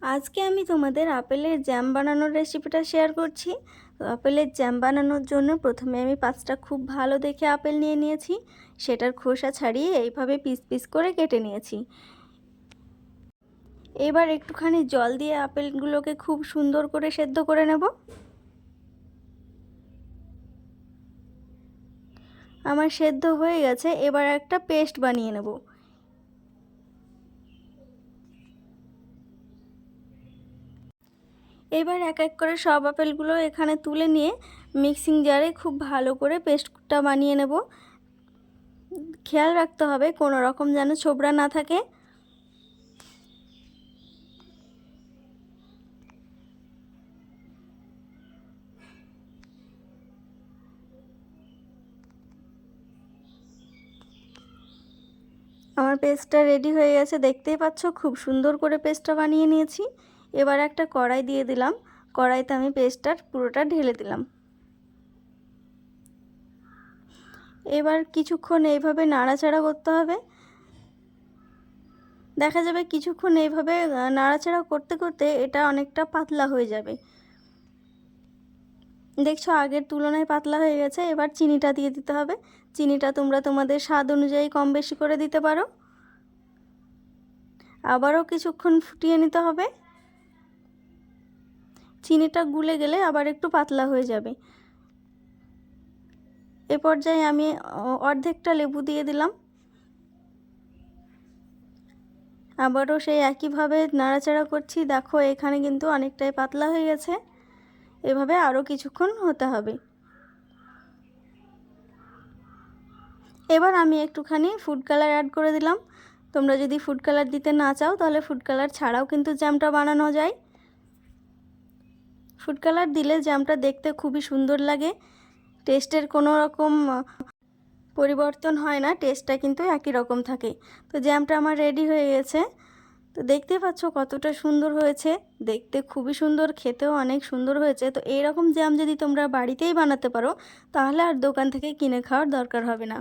আজকে আমি তোমাদের আপেলের জ্যাম বানানোর রেসিপিটা শেয়ার করছি। তো আপেলের জ্যাম বানানোর জন্য প্রথমে আমি 5টা খুব ভালো দেখে আপেল নিয়ে নিয়েছি। সেটার খোসা ছাড়িয়ে এইভাবে পিস পিস করে কেটে নিয়েছি। এবার একটুখানি জল দিয়ে আপেলগুলোকে খুব সুন্দর করে সেদ্ধ করে নেব। আমার সেদ্ধ হয়ে গেছে, এবার একটা পেস্ট বানিয়ে নেব। এবার এক এক করে সব আপেলগুলো এখানে তুলে নিয়ে মিক্সিং জারে খুব ভালো করে পেস্টটা বানিয়ে নেব। খেয়াল রাখতে হবে কোনো রকম যেন ছোবড়া না থাকে। আমার পেস্টটা রেডি হয়ে গেছে, দেখতেই পাচ্ছ খুব সুন্দর করে পেস্টটা বানিয়ে নিয়েছি। এবার একটা কড়াই দিয়ে দিলাম, কড়াইতে আমি পেস্টটা পুরোটা ঢেলে দিলাম। এবার কিছুক্ষণ এইভাবে নাড়াচাড়া করতে হবে। দেখা যাবে কিছুক্ষণ এইভাবে নাড়াচাড়া করতে করতে এটা অনেকটা পাতলা হয়ে যাবে। দেখছো আগের তুলনায় পাতলা হয়ে গেছে। এবার চিনিটা দিয়ে দিতে হবে। চিনিটা তোমরা তোমাদের স্বাদ অনুযায়ী কম বেশি করে দিতে পারো। আবারও কিছুক্ষণ ফুটিয়ে নিতে হবে। চিনিটা গুলে গেলে আবার একটু পাতলা হয়ে যাবে। এ পর্যায়ে আমি অর্ধেকটা লেবু দিয়ে দিলাম। আবারও সেই একইভাবে নাড়াচাড়া করছি। দেখো এখানে কিন্তু অনেকটাই পাতলা হয়ে গেছে। এভাবে আরও কিছুক্ষণ হতে হবে। এবার আমি একটুখানি ফুড কালার অ্যাড করে দিলাম। তোমরা যদি ফুড কালার দিতে না চাও তাহলে ফুড কালার ছাড়াও কিন্তু জ্যামটা বানানো যায়। ফুড কালার দিলে জ্যামটা দেখতে খুবই সুন্দর লাগে। টেস্টের কোনো রকম পরিবর্তন হয় না, টেস্টটা কিন্তু একই রকম থাকে। তো জ্যামটা আমার রেডি হয়ে গেছে। তো দেখতে পাচ্ছ কতটা সুন্দর হয়েছে, দেখতে খুবই সুন্দর, খেতেও অনেক সুন্দর হয়েছে। তো এইরকম জ্যাম যদি তোমরা বাড়িতেই বানাতে পারো তাহলে আর দোকান থেকে কিনে খাওয়ার দরকার হবে না।